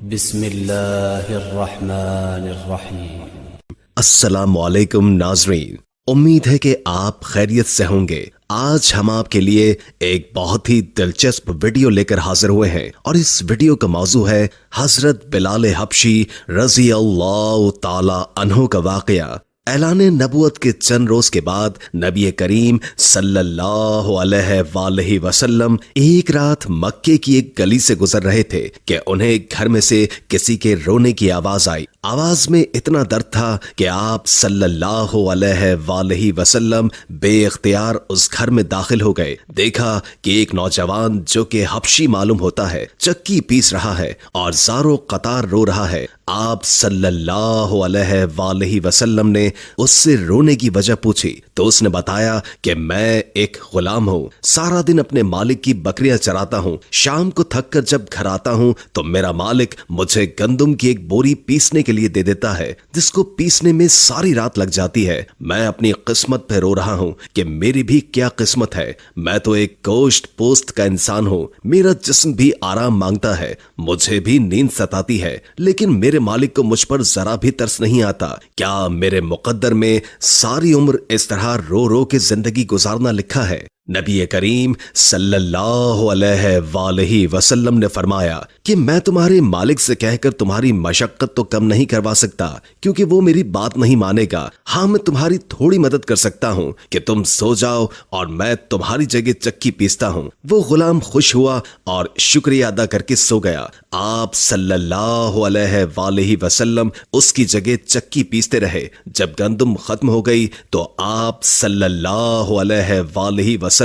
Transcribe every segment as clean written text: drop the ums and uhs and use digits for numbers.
بسم اللہ الرحمن الرحیم۔ السلام علیکم ناظرین، امید ہے کہ آپ خیریت سے ہوں گے۔ آج ہم آپ کے لیے ایک بہت ہی دلچسپ ویڈیو لے کر حاضر ہوئے ہیں، اور اس ویڈیو کا موضوع ہے حضرت بلال حبشی رضی اللہ تعالی عنہ کا واقعہ۔ اعلان نبوت کے چند روز کے بعد نبی کریم صلی اللہ علیہ وآلہ وسلم ایک رات مکے کی ایک گلی سے گزر رہے تھے کہ انہیں گھر میں سے کسی کے رونے کی آواز آئی۔ آواز میں اتنا درد تھا کہ آپ صلی اللہ علیہ وآلہ وسلم بے اختیار اس گھر میں داخل ہو گئے۔ دیکھا کہ ایک نوجوان جو کہ حبشی معلوم ہوتا ہے چکی پیس رہا ہے اور زارو قطار رو رہا ہے۔ آپ صلی اللہ علیہ وآلہ وسلم نے اس سے رونے کی وجہ پوچھی تو اس نے بتایا کہ میں ایک غلام ہوں، سارا دن اپنے مالک کی بکریاں چراتا ہوں، شام کو تھک کر جب گھر آتا ہوں تو میرا مالک مجھے گندم کی ایک بوری پیسنے کے لیے دے دیتا ہے، جس کو پیسنے میں ساری رات لگ جاتی ہے۔ میں اپنی قسمت پہ رو رہا ہوں کہ میری بھی کیا قسمت ہے، میں تو ایک گوشت پوست کا انسان ہوں، میرا جسم بھی آرام مانگتا ہے، مجھے بھی نیند ستاتی ہے، لیکن میرے مالک کو مجھ پر ذرا بھی ترس نہیں آتا۔ کیا میرے مقدر میں ساری عمر اس طرح رو رو کے زندگی گزارنا لکھا ہے؟ نبی کریم صلی اللہ علیہ وآلہ وسلم نے فرمایا کہ میں تمہارے مالک سے کہہ کر تمہاری مشقت تو کم نہیں کروا سکتا، کیونکہ وہ میری بات نہیں مانے گا۔ ہاں، میں تمہاری تھوڑی مدد کر سکتا ہوں کہ تم سو جاؤ اور میں تمہاری جگہ چکی پیستا ہوں۔ وہ غلام خوش ہوا اور شکریہ ادا کر کے سو گیا۔ آپ صلی اللہ علیہ وآلہ وسلم اس کی جگہ چکی پیستے رہے۔ جب گندم ختم ہو گئی تو آپ صلی اللہ علیہ وآلہ وسلم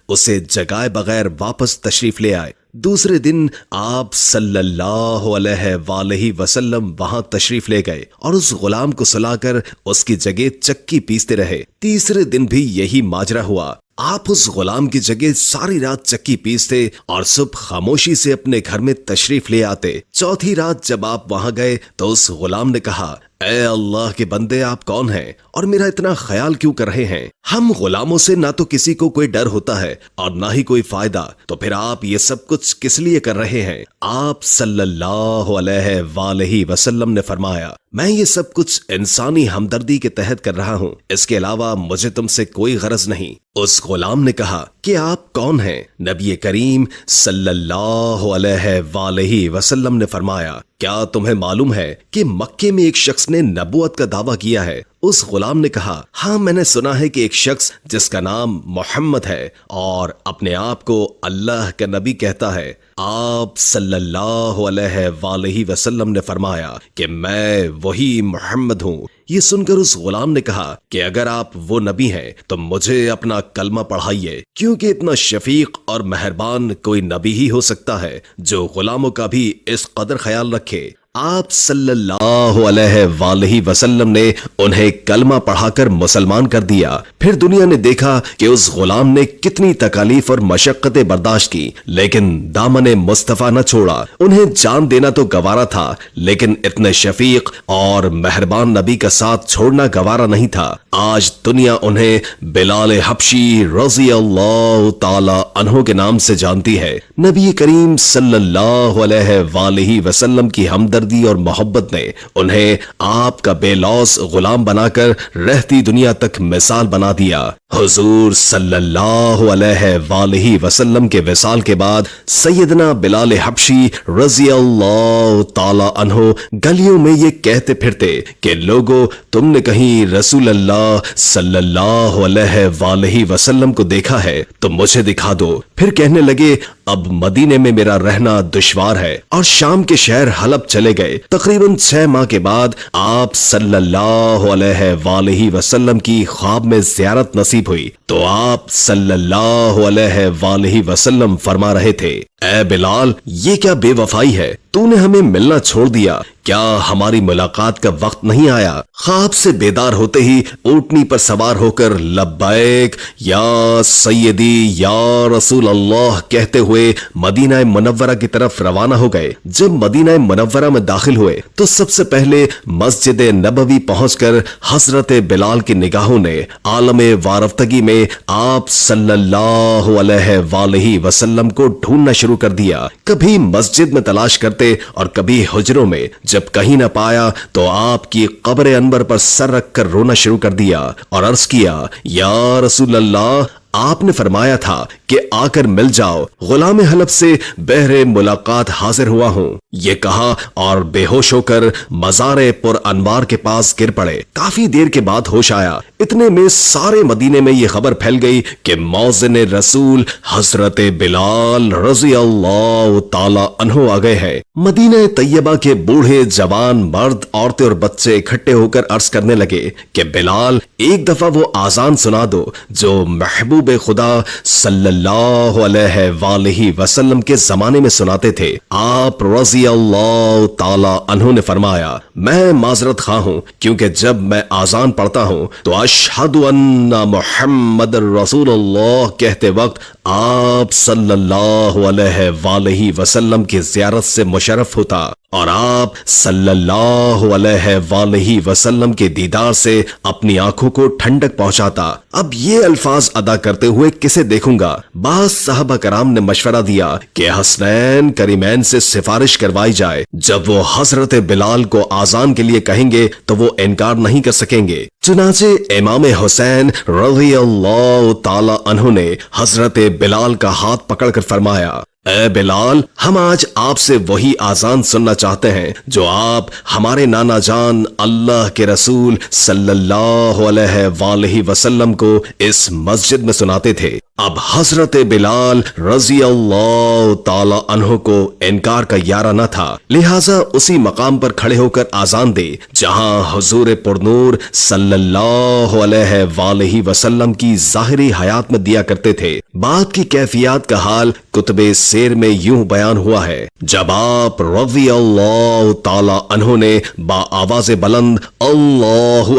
اسے جگائے بغیر واپس تشریف لے آئے۔ دوسرے دن آپ صلی اللہ علیہ وآلہ وسلم وہاں تشریف لے گئے اور اس غلام کو سلا کر اس کی جگہ چکی پیستے رہے۔ تیسرے دن بھی یہی ماجرا ہوا۔ آپ اس غلام کی جگہ ساری رات چکی پیستے اور صبح خاموشی سے اپنے گھر میں تشریف لے آتے۔ چوتھی رات جب آپ وہاں گئے تو اس غلام نے کہا، اے اللہ کے بندے، آپ کون ہیں اور میرا اتنا خیال کیوں کر رہے ہیں؟ ہم غلاموں سے نہ تو کسی کو کوئی ڈر ہوتا ہے اور نہ ہی کوئی فائدہ، تو پھر آپ یہ سب کچھ کس لیے کر رہے ہیں؟ آپ صلی اللہ علیہ وآلہ وسلم نے فرمایا، میں یہ سب کچھ انسانی ہمدردی کے تحت کر رہا ہوں، اس کے علاوہ مجھے تم سے کوئی غرض نہیں۔ اس غلام نے کہا کہ آپ کون ہیں؟ نبی کریم صلی اللہ علیہ وآلہ وسلم نے فرمایا، کیا تمہیں معلوم ہے کہ مکے میں ایک شخص نے نبوت کا دعویٰ کیا ہے؟ اس غلام نے کہا، ہاں، میں نے سنا ہے کہ ایک شخص جس کا نام محمد ہے اور اپنے آپ کو اللہ کا نبی کہتا ہے۔ آپ صلی اللہ علیہ وآلہ وسلم نے فرمایا کہ میں وہی محمد ہوں۔ یہ سن کر اس غلام نے کہا کہ اگر آپ وہ نبی ہیں تو مجھے اپنا کلمہ پڑھائیے، کیونکہ اتنا شفیق اور مہربان کوئی نبی ہی ہو سکتا ہے جو غلاموں کا بھی اس قدر خیال رکھے۔ آپ صلی اللہ علیہ وآلہ وسلم نے انہیں کلمہ پڑھا کر مسلمان کر دیا۔ پھر دنیا نے دیکھا کہ اس غلام نے کتنی تکالیف اور مشقتیں برداشت کی، لیکن دامن مصطفیٰ نہ چھوڑا۔ انہیں جان دینا تو گوارا تھا، لیکن اتنے شفیق اور مہربان نبی کا ساتھ چھوڑنا گوارا نہیں تھا۔ آج دنیا انہیں بلال حبشی رضی اللہ تعالی عنہ کے نام سے جانتی ہے۔ نبی کریم صلی اللہ علیہ وآلہ وسلم کی ہمدردی اور محبت نے انہیں آپ کا بے لوث غلام بنا کر رہتی دنیا تک مثال بنا دیا۔ حضور صلی اللہ علیہ وآلہ وسلم کے وصال کے بعد سیدنا بلال حبشی رضی اللہ تعالی عنہ گلیوں میں یہ کہتے پھرتے کہ لوگو، تم نے کہیں رسول اللہ صلی اللہ علیہ وآلہ وسلم کو دیکھا ہے تو مجھے دکھا دو۔ پھر کہنے لگے، اب مدینے میں میرا رہنا دشوار ہے، اور شام کے شہر حلب چلے گئے۔ تقریباً 6 ماہ کے بعد آپ صلی اللہ علیہ وآلہ وسلم کی خواب میں زیارت نصیب ہوئی تو آپ صلی اللہ علیہ وآلہ وسلم فرما رہے تھے، اے بلال، یہ کیا بے وفائی ہے، تو نے ہمیں ملنا چھوڑ دیا، کیا ہماری ملاقات کا وقت نہیں آیا؟ خواب سے بیدار ہوتے ہی اونٹنی پر سوار ہو کر لبیک یا سیدی یا رسول اللہ کہتے ہوئے مدینہ منورہ کی طرف روانہ ہو گئے۔ جب مدینہ منورہ میں داخل ہوئے تو سب سے پہلے مسجد نبوی پہنچ کر حضرت بلال کی نگاہوں نے عالم وارفتگی میں آپ صلی اللہ علیہ وآلہ وسلم کو ڈھونڈنا شروع کر دیا۔ کبھی مسجد میں تلاش کرتے اور کبھی حجروں میں، جب کہیں نہ پایا تو آپ کی قبر انور پر سر رکھ کر رونا شروع کر دیا اور عرض کیا، یا رسول اللہ، آپ نے فرمایا تھا کہ آ کر مل جاؤ، غلام حلب سے بہر ملاقات حاضر ہوا ہوں۔ یہ کہا اور بے ہوش ہو کر مزار پر انوار کے پاس گر پڑے۔ کافی دیر کے بعد ہوش آیا۔ اتنے میں سارے مدینے میں یہ خبر پھیل گئی کہ مؤذن رسول حضرت بلال رضی اللہ تعالی عنہ آ گئے ہیں۔ مدینہ طیبہ کے بوڑھے، جوان، مرد، عورتیں اور بچے اکٹھے ہو کر عرض کرنے لگے کہ بلال، ایک دفعہ وہ آذان سنا دو جو محبوب خدا صلی اللہ علیہ وآلہ وسلم کے زمانے میں سناتے تھے۔ آپ رضی اللہ تعالی عنہ نے فرمایا، میں معذرت خواہ ہوں کیونکہ جب میں آذان پڑھتا ہوں تو اشہد ان محمد رسول اللہ کہتے وقت آپ صلی اللہ علیہ وآلہ وسلم کی زیارت سے مشرف ہوتا اور آپ صلی اللہ علیہ وآلہ وسلم کے دیدار سے اپنی آنکھوں کو ٹھنڈک پہنچاتا۔ اب یہ الفاظ ادا کرتے ہوئے کسے دیکھوں گا؟ بعض صحابہ کرام نے مشورہ دیا کہ حسنین کریمین سے سفارش کروائی جائے، جب وہ حضرت بلال کو آذان کے لیے کہیں گے تو وہ انکار نہیں کر سکیں گے۔ چنانچہ امام حسین رضی اللہ تعالی عنہ نے حضرت بلال کا ہاتھ پکڑ کر فرمایا، اے بلال، ہم آج آپ سے وہی آذان سننا چاہتے ہیں جو آپ ہمارے نانا جان اللہ کے رسول صلی اللہ علیہ وآلہ وسلم کو اس مسجد میں سناتے تھے۔ اب حضرت بلال رضی اللہ تعالی عنہ کو انکار کا یارہ نہ تھا، لہٰذا اسی مقام پر کھڑے ہو کر آذان دے جہاں حضور پرنور صلی اللہ علیہ وآلہ وسلم کی ظاہری حیات میں دیا کرتے تھے۔ بات کی کیفیات کا حال کتب سیر میں یوں بیان ہوا ہے، جب آپ رضی اللہ تعالی عنہ نے با آواز بلند اللہ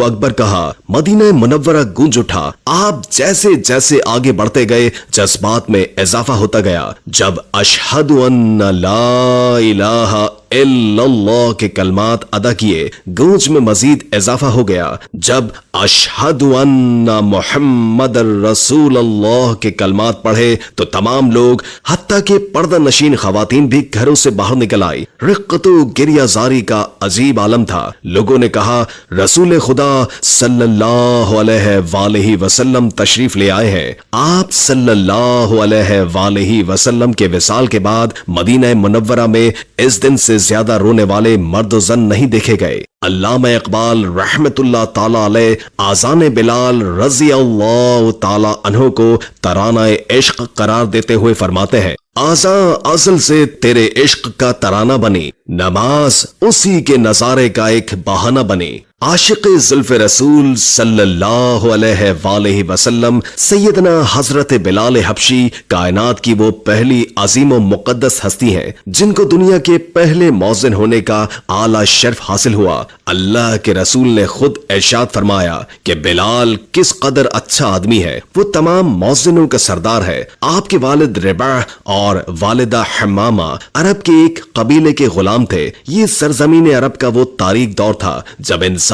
اکبر کہا، مدینہ منورہ گونج اٹھا۔ آپ جیسے جیسے آگے بڑھتے گئے جذبات میں اضافہ ہوتا گیا۔ جب اشہد ان لا الہ الا اللہ کے کلمات ادا کیے، گونج میں مزید اضافہ ہو گیا۔ جب اشہد ان محمد رسول اللہ کے کلمات پڑھے تو تمام لوگ حتیٰ کہ پردہ نشین خواتین بھی گھروں سے باہر نکل آئی۔ رقت و گریہ زاری کا عجیب عالم تھا۔ لوگوں نے کہا، رسول خدا صلی اللہ علیہ وآلہ وسلم تشریف لے آئے ہیں۔ آپ صلی اللہ علیہ وآلہ وسلم کے وصال کے بعد مدینہ منورہ میں اس دن سے زیادہ رونے والے مرد و زن نہیں دیکھے گئے۔ علامہ اقبال رحمت اللہ تعالی علیہ آذان بلال رضی اللہ تعالی عنہ کو ترانہ عشق قرار دیتے ہوئے فرماتے ہیں، آذان ازل سے تیرے عشق کا ترانہ بنی، نماز اسی کے نظارے کا ایک بہانہ بنی۔ عاشق زلف رسول صلی اللہ علیہ وآلہ وسلم سیدنا حضرت بلال حبشی کائنات کی وہ پہلی عظیم و مقدس ہستی ہیں جن کو دنیا کے پہلے مؤذن ہونے کا اعلیٰ شرف حاصل ہوا۔ اللہ کے رسول نے خود ارشاد فرمایا کہ بلال کس قدر اچھا آدمی ہے، وہ تمام مؤذنوں کا سردار ہے۔ آپ کے والد رباح اور والدہ حمامہ عرب کے ایک قبیلے کے غلام تھے۔ یہ سرزمین عرب کا وہ تاریک دور تھا جب انسان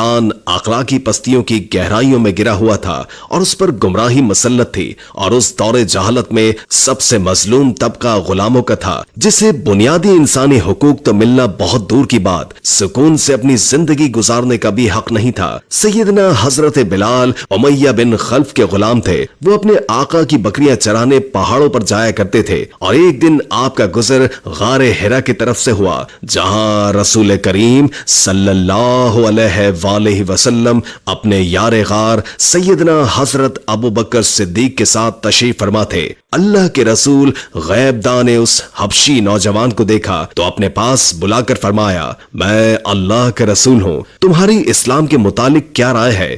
اخلاقی پستیوں کی گہرائیوں میں گرا ہوا تھا اور اس پر گمراہی مسلط تھی، اور اس دور جہالت میں سب سے مظلوم طبقہ غلاموں کا تھا، جسے بنیادی انسانی حقوق تو ملنا بہت دور کی بات، سکون سے اپنی زندگی گزارنے کا بھی حق نہیں تھا۔ سیدنا حضرت بلال امیہ بن خلف کے غلام تھے۔ وہ اپنے آقا کی بکریاں چرانے پہاڑوں پر جایا کرتے تھے، اور ایک دن آپ کا گزر غار حرا کی طرف سے ہوا جہاں رسول کریم صلی اللہ علیہ وآلہ وسلم اپنے یار غار سیدنا حضرت ابو بکر صدیق کے ساتھ تشریف فرما تھے۔ اللہ کے رسول غیب دان نے اس حبشی نوجوان کو دیکھا تو اپنے پاس بلا کر فرمایا، میں اللہ کے رسول ہوں، تمہاری اسلام کے متعلق کیا رائے ہے؟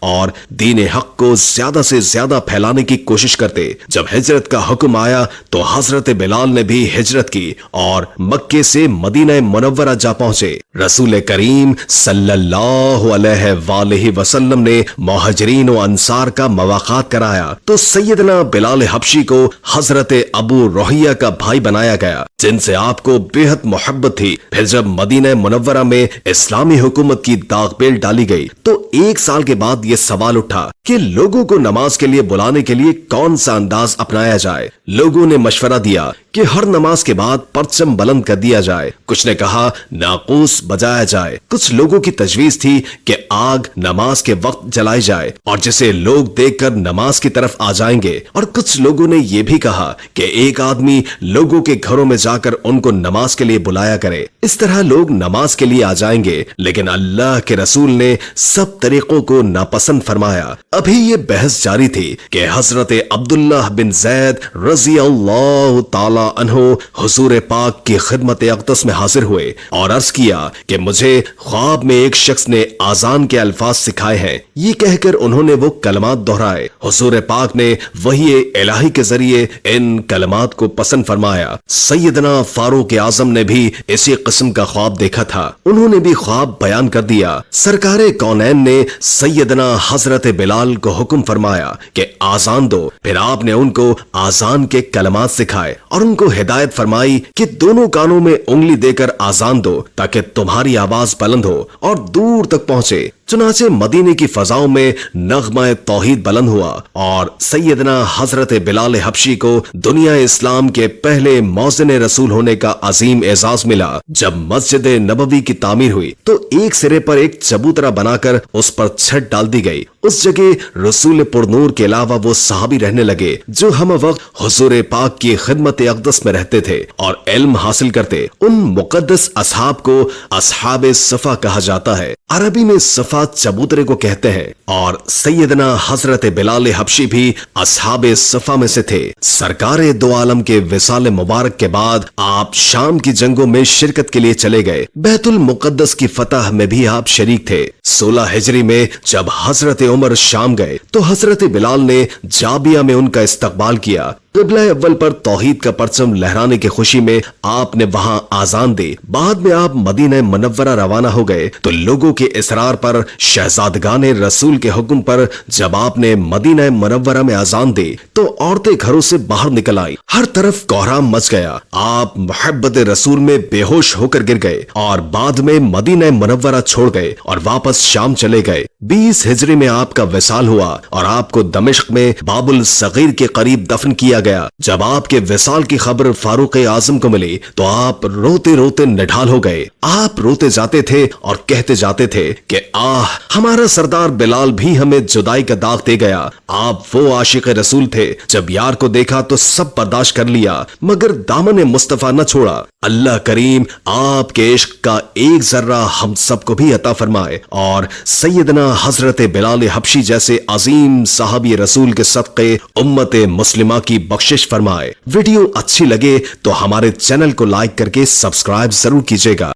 اور دین حق کو زیادہ سے زیادہ پھیلانے کی کوشش کرتے۔ جب ہجرت کا حکم آیا تو حضرت بلال نے بھی ہجرت کی اور مکے سے مدینہ منورہ جا پہنچے۔ رسول کریم صلی اللہ علیہ وآلہ وسلم نے مہاجرین و انصار کا مواقعات کرایا تو سیدنا بلال حبشی کو حضرت ابو روحیہ کا بھائی بنایا گیا، جن سے آپ کو بے حد محبت تھی۔ پھر جب مدینہ منورہ میں اسلامی حکومت کی داغ بیل ڈالی گئی تو 1 سال کے بعد یہ سوال اٹھا کہ لوگوں کو نماز کے لیے بلانے کے لیے کون سا انداز اپنایا جائے۔ لوگوں نے مشورہ دیا کہ ہر نماز کے بعد پرچم بلند کر دیا جائے، کچھ نے کہا ناقوس بجایا جائے، کچھ لوگوں کی تجویز تھی کہ آگ نماز کے وقت جلائی جائے اور جسے لوگ دیکھ کر نماز کی طرف آ جائیں گے، اور کچھ لوگوں نے یہ بھی کہا کہ ایک آدمی لوگوں کے گھروں میں جا کر ان کو نماز کے لیے بلایا کرے، اس طرح لوگ نماز کے لیے آ جائیں گے۔ لیکن اللہ کے رسول نے سب طریقوں کو ناپسند فرمایا۔ ابھی یہ بحث جاری تھی کہ حضرت عبداللہ بن زید رضی اللہ تعالی عنہ حضور پاک کی خدمت اقدس میں حاضر ہوئے اور عرض کیا کہ مجھے خواب میں ایک شخص نے آذان کے الفاظ سکھائے ہیں۔ یہ کہہ کر انہوں نے وہ کلمات دہرائے۔ حضور پاک نے وحی الہی کے ذریعے ان کلمات کو پسند فرمایا۔ سیدنا فاروق اعظم نے بھی اسی قسم کا خواب دیکھا تھا، انہوں نے بھی خواب بیان کر دیا۔ سرکار کونین نے سیدنا حضرت بلال کو حکم فرمایا کہ آذان دو، پھر آپ نے ان کو آذان کے کلمات سکھائے اور ان کو ہدایت فرمائی کہ دونوں کانوں میں انگلی دے کر آذان دو تاکہ تمہاری آواز بلند ہو اور دور تک پہنچے۔ چنانچہ مدینے کی فضاؤں میں نغمہ توحید بلند ہوا اور سیدنا حضرت بلال حبشی کو دنیا اسلام کے پہلے مؤذن رسول ہونے کا عظیم اعزاز ملا۔ جب مسجد نبوی کی تعمیر ہوئی تو ایک سرے پر ایک چبوترا بنا کر اس پر چھت ڈال دی گئی۔ اس جگہ رسول پرنور کے علاوہ وہ صحابی رہنے لگے جو ہم وقت حضور پاک کی خدمت اقدس میں رہتے تھے اور علم حاصل کرتے۔ ان مقدس اصحاب کو اصحاب صفا کہا جاتا ہے، عربی میں صفا چبوترے کو کہتے ہیں، اور سیدنا حضرت بلال حبشی بھی اصحاب صفا میں سے تھے۔ سرکار دو عالم کے وصال مبارک کے بعد آپ شام کی جنگوں میں شرکت کے لیے چلے گئے۔ بیت المقدس کی فتح میں بھی آپ شریک تھے۔ 16 ہجری میں جب حضرت عمر شام گئے تو حضرت بلال نے جابیہ میں ان کا استقبال کیا۔ قبلہ اول پر توحید کا پرچم لہرانے کی خوشی میں آپ نے وہاں آذان دی۔ بعد میں آپ مدینہ منورہ روانہ ہو گئے تو لوگوں کے اصرار پر شہزادگان رسول کے حکم پر جب آپ نے مدینہ منورہ میں آذان دی تو عورتیں گھروں سے باہر نکل آئی، ہر طرف کوہرام مچ گیا۔ آپ محبت رسول میں بے ہوش ہو کر گر گئے اور بعد میں مدینہ منورہ چھوڑ گئے اور واپس شام چلے گئے۔ 20 ہجری میں آپ کا وصال ہوا اور آپ کو دمشق میں باب الصغیر کے قریب دفن کیا گیا۔ جب آپ کے وصال کی خبر فاروق اعظم کو ملی تو آپ روتے روتے نڈھال ہو گئے۔ آپ روتے جاتے تھے اور کہتے جاتے تھے کہ آہ، ہمارا سردار بلال بھی ہمیں جدائی کا داغ دے گیا۔ آپ وہ عاشق رسول تھے، جب یار کو دیکھا تو سب برداشت کر لیا مگر دامن مصطفیٰ نہ چھوڑا۔ اللہ کریم آپ کے عشق کا ایک ذرہ ہم سب کو بھی عطا فرمائے اور سیدنا حضرت بلال حبشی جیسے عظیم صحابی رسول کے صدقے امت مسلمہ کی بخشش فرمائے۔ ویڈیو اچھی لگے تو ہمارے چینل کو لائک کر کے سبسکرائب ضرور کیجیے گا۔